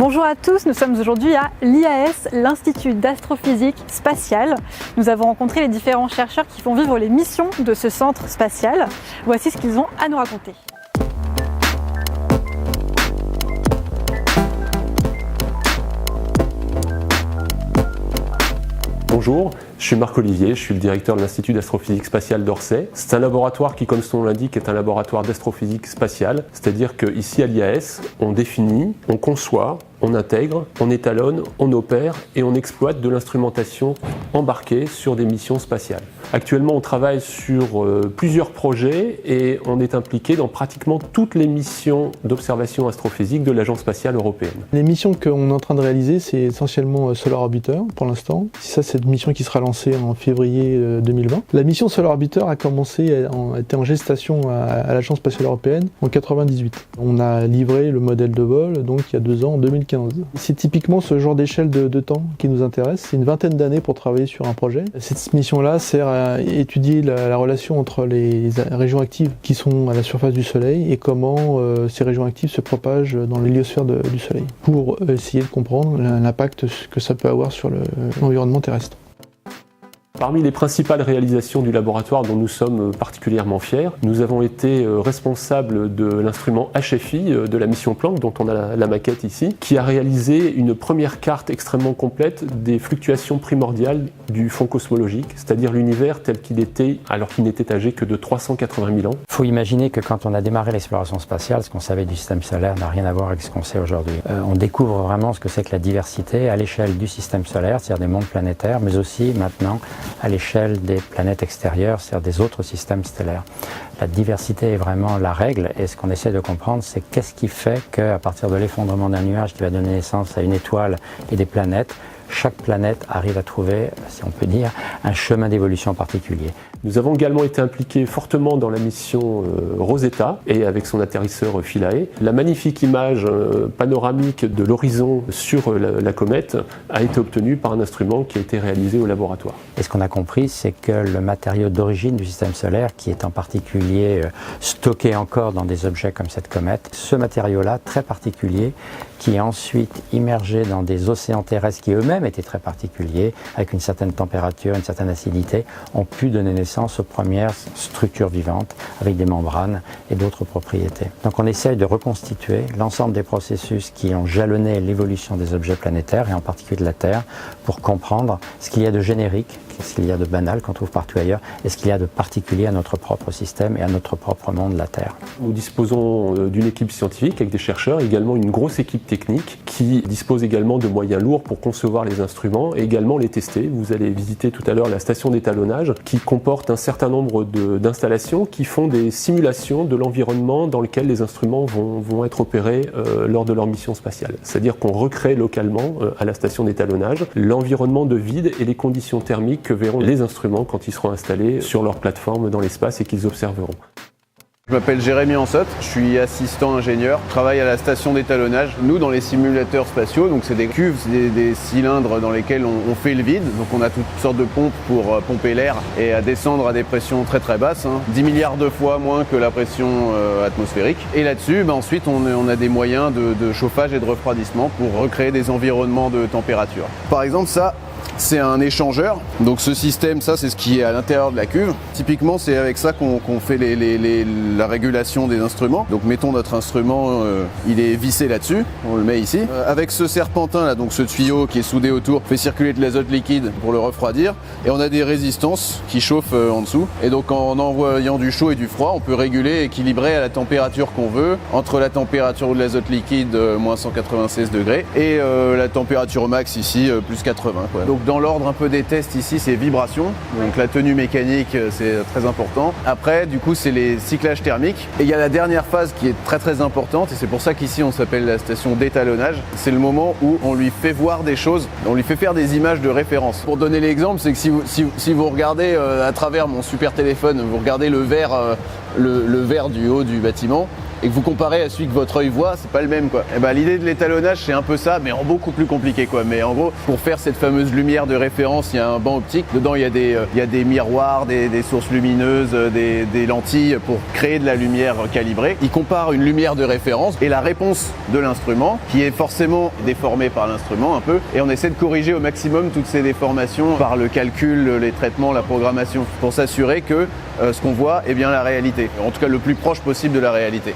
Bonjour à tous, nous sommes aujourd'hui à l'IAS, l'Institut d'astrophysique spatiale. Nous avons rencontré les différents chercheurs qui font vivre les missions de ce centre spatial. Voici ce qu'ils ont à nous raconter. Bonjour, je suis Marc Olivier, je suis le directeur de l'Institut d'astrophysique spatiale d'Orsay. C'est un laboratoire qui, comme son nom l'indique, est un laboratoire d'astrophysique spatiale. C'est-à-dire qu'ici à l'IAS, on définit, on conçoit, on intègre, on étalonne, on opère et on exploite de l'instrumentation embarquée sur des missions spatiales. Actuellement, on travaille sur plusieurs projets et on est impliqué dans pratiquement toutes les missions d'observation astrophysique de l'Agence spatiale européenne. Les missions qu'on est en train de réaliser, c'est essentiellement Solar Orbiter pour l'instant. Ça, c'est une mission qui sera lancée en février 2020. La mission Solar Orbiter a été en gestation à l'Agence spatiale européenne en 1998. On a livré le modèle de vol donc il y a 2 ans, en 2015. C'est typiquement ce genre d'échelle de temps qui nous intéresse. C'est une vingtaine d'années pour travailler sur un projet. Cette mission-là sert à étudier la relation entre les régions actives qui sont à la surface du Soleil et comment ces régions actives se propagent dans l'héliosphère du Soleil pour essayer de comprendre l'impact que ça peut avoir sur l'environnement terrestre. Parmi les principales réalisations du laboratoire dont nous sommes particulièrement fiers, nous avons été responsables de l'instrument HFI de la mission Planck, dont on a la maquette ici, qui a réalisé une première carte extrêmement complète des fluctuations primordiales du fond cosmologique, c'est-à-dire l'univers tel qu'il était alors qu'il n'était âgé que de 380 000 ans. Il faut imaginer que quand on a démarré l'exploration spatiale, ce qu'on savait du système solaire n'a rien à voir avec ce qu'on sait aujourd'hui. On découvre vraiment ce que c'est que la diversité à l'échelle du système solaire, c'est-à-dire des mondes planétaires, mais aussi maintenant à l'échelle des planètes extérieures, c'est-à-dire des autres systèmes stellaires. La diversité est vraiment la règle et ce qu'on essaie de comprendre, c'est qu'est-ce qui fait qu'à partir de l'effondrement d'un nuage qui va donner naissance à une étoile et des planètes, chaque planète arrive à trouver, si on peut dire, un chemin d'évolution particulier. Nous avons également été impliqués fortement dans la mission Rosetta et avec son atterrisseur Philae. La magnifique image panoramique de l'horizon sur la comète a été obtenue par un instrument qui a été réalisé au laboratoire. Et ce qu'on a compris, c'est que le matériau d'origine du système solaire, qui est en particulier stocké encore dans des objets comme cette comète, ce matériau-là, très particulier, qui est ensuite immergé dans des océans terrestres qui eux-mêmes étaient très particuliers, avec une certaine température, une certaine acidité, ont pu donner naissance aux premières structures vivantes, avec des membranes et d'autres propriétés. Donc on essaye de reconstituer l'ensemble des processus qui ont jalonné l'évolution des objets planétaires, et en particulier de la Terre, pour comprendre ce qu'il y a de générique, ce qu'il y a de banal qu'on trouve partout ailleurs, et ce qu'il y a de particulier à notre propre système et à notre propre monde, la Terre. Nous disposons d'une équipe scientifique avec des chercheurs, également une grosse équipe technique qui dispose également de moyens lourds pour concevoir les instruments et également les tester. Vous allez visiter tout à l'heure la station d'étalonnage qui comporte un certain nombre d'installations qui font des simulations de l'environnement dans lequel les instruments vont être opérés lors de leur mission spatiale. C'est-à-dire qu'on recrée localement à la station d'étalonnage l'environnement de vide et les conditions thermiques que verront les instruments quand ils seront installés sur leur plateforme dans l'espace et qu'ils observeront. Je m'appelle Jérémy Ansot, je suis assistant ingénieur, je travaille à la station d'étalonnage. Nous, dans les simulateurs spatiaux, donc c'est des cuves, des cylindres dans lesquels on fait le vide. Donc on a toutes sortes de pompes pour pomper l'air et à descendre à des pressions très très basses, 10 milliards de fois moins que la pression atmosphérique. Et là-dessus, ensuite, on a des moyens de chauffage et de refroidissement pour recréer des environnements de température. Par exemple, ça, c'est un échangeur, donc ce système, ça c'est ce qui est à l'intérieur de la cuve. Typiquement c'est avec ça qu'on fait la régulation des instruments. Donc mettons notre instrument, il est vissé là-dessus, on le met ici. Avec ce serpentin là, donc ce tuyau qui est soudé autour, fait circuler de l'azote liquide pour le refroidir. Et on a des résistances qui chauffent en dessous. Et donc en envoyant du chaud et du froid, on peut réguler, équilibrer à la température qu'on veut, entre la température de l'azote liquide, moins 196 degrés, et la température max ici, plus 80 quoi. Donc dans l'ordre un peu des tests ici, c'est vibration, donc la tenue mécanique c'est très important. Après du coup c'est les cyclages thermiques et il y a la dernière phase qui est très très importante et c'est pour ça qu'ici on s'appelle la station d'étalonnage. C'est le moment où on lui fait voir des choses, on lui fait faire des images de référence. Pour donner l'exemple, c'est que si vous regardez à travers mon super téléphone, vous regardez le verre du haut du bâtiment, et que vous comparez à celui que votre œil voit, c'est pas le même quoi. Et ben l'idée de l'étalonnage c'est un peu ça, mais en beaucoup plus compliqué quoi. Mais en gros, pour faire cette fameuse lumière de référence, il y a un banc optique. Dedans il y a des miroirs, des sources lumineuses, des lentilles pour créer de la lumière calibrée. Il compare une lumière de référence et la réponse de l'instrument, qui est forcément déformée par l'instrument un peu, et on essaie de corriger au maximum toutes ces déformations par le calcul, les traitements, la programmation, pour s'assurer que ce qu'on voit est bien la réalité, en tout cas le plus proche possible de la réalité.